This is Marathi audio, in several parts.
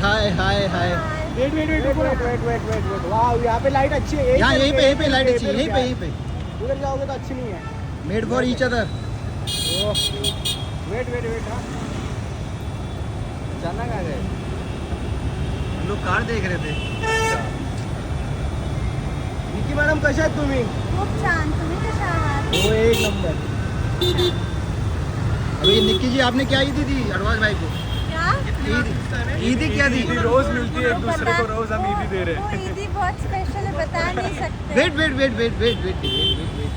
हाय hi hi. Wait wait wait wait wait wait wait wait वाह, यहाँ पे लाइट अच्छी है। यहाँ यहीं पे लाइट अच्छी है, यहीं पे। उधर जाओगे तो अच्छी नहीं है। Made for each other. Wait wait wait. हाँ अचानक आ गए। हम लोग कार देख रहे थे। निकी मॅडम कशा आहेत तुम्ही? खूप छान. तुम्ही कशा आहात? हो एक नंबर। अभी निक्की जी आपने क्या ईदी दी अडवांस भाई को? क्या? ईदी क्या दी? रोज मिलती है एक दूसरे को, रोज हम ईदी दे रहे हैं। वो ईदी बहुत स्पेशल है, बता नहीं सकते। Wait wait wait wait wait wait wait wait.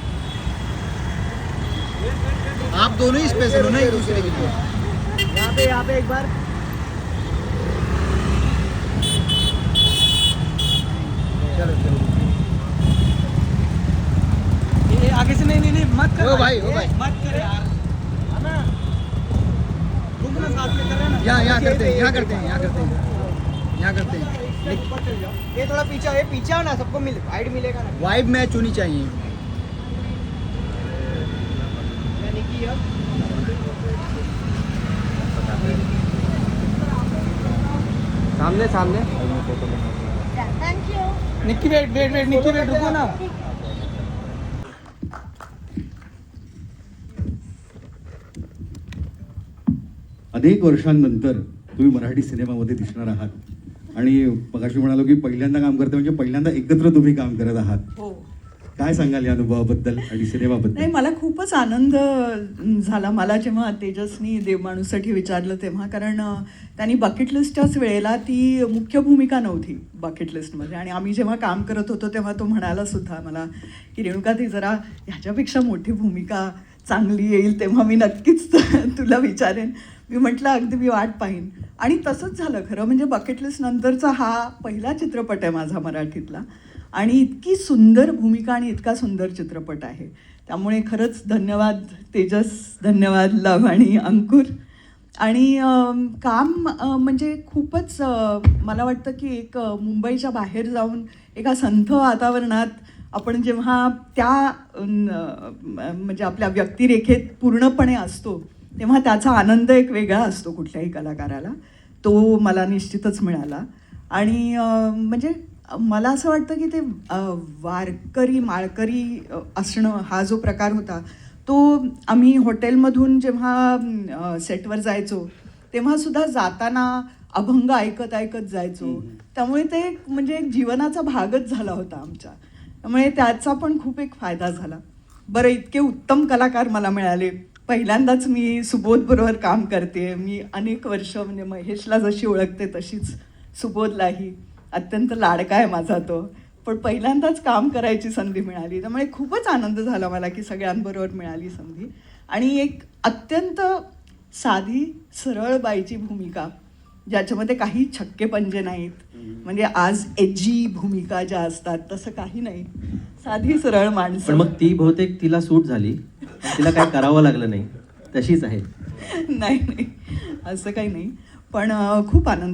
आप दोनों ही स्पेशल हो ना एक दूसरे के लिए। यहाँ पे एक बार। चलो चलो। ये आगे से नहीं मत कर ओ भाई मत कर यार। है ना, रुक ना, साथ में कर रहे हैं ना। यहाँ करते हैं, यहाँ करते हैं, यहाँ करते हैं, यहाँ करते हैं। ये थोड़ा पीछे है, पीछे आओ ना, सबको हाइट मिलेगा ना। वाइब मैच होनी चाहिए। निकी अब सामने सामने। Thank you. Nikki wait wait wait, Nikki wait, रुको ना। अनेक वर्षांनंतर तुम्ही मराठी सिनेमामध्ये दिसणार आहात आणि मगाशी म्हणालो की पहिल्यांदा काम करते म्हणजे पहिल्यांदा एकत्र तुम्ही काम करत आहात. हो. काय सांगाल या अनुभवाबद्दल आणि सिनेमाबद्दल? नाही, मला खूपच आनंद झाला मला जेव्हा तेजसनी देवमाणूसाठी विचारलं तेव्हा, कारण त्यांनी बकेट लिस्टच्याच वेळेला ती मुख्य भूमिका नव्हती बकेट लिस्टमध्ये, आणि आम्ही जेव्हा काम करत होतो तेव्हा तो म्हणाला सुद्धा मला की रेणुका ती जरा ह्याच्यापेक्षा मोठी भूमिका चांगली येईल तेव्हा मी नक्कीच तुला विचारेन. मी म्हटलं अगदी मी वाट पाहीन, आणि तसंच झालं खरं म्हणजे. बकेट लिस्ट नंतरचा हा पहिला चित्रपट आहे माझा मराठीतला, आणि इतकी सुंदर भूमिका आणि इतका सुंदर चित्रपट आहे. त्यामुळे खरंच धन्यवाद तेजस, धन्यवाद लव आणि अंकुर. आणि काम म्हणजे खूपच मला वाटतं की एक मुंबईच्या बाहेर जाऊन एका संथ वातावरणात आपण जेव्हा त्या म्हणजे आपल्या व्यक्तिरेखेत पूर्णपणे असतो तेव्हा त्याचा आनंद एक वेगळा असतो कुठल्याही कलाकाराला. तो मला निश्चितच मिळाला. आणि म्हणजे मला असं वाटतं की ते वारकरी माळकरी असणं हा जो प्रकार होता तो आम्ही हॉटेलमधून जेव्हा सेटवर जायचो तेव्हासुद्धा जाताना अभंग ऐकत ऐकत जायचो. त्यामुळे ते म्हणजे एक जीवनाचा भागच झाला होता आमच्या. त्यामुळे त्याचा पण खूप एक फायदा झाला. बरं, इतके उत्तम कलाकार मला मिळाले. पहिल्यांदाच मी सुबोधबरोबर काम करते. मी अनेक वर्ष म्हणजे महेशला जशी ओळखते तशीच सुबोधलाही. अत्यंत लाडका आहे माझा तो, पण पहिल्यांदाच काम करायची संधी मिळाली. त्यामुळे खूपच आनंद झाला मला की सगळ्यांबरोबर मिळाली संधी. आणि एक अत्यंत साधी सरळ बाईची भूमिका ज्याच्यामध्ये काही छक्के पंजे नाहीत. म्हणजे आज एजी भूमिका ज्या असतात तसं काही नाही, साधी सरळ माणसं. पण मग ती बहुतेक तिला सूट झाली, तिला काय करावं लागलं नाही, तशीच आहे. नाही असं काही नाही, पण खूप आनंद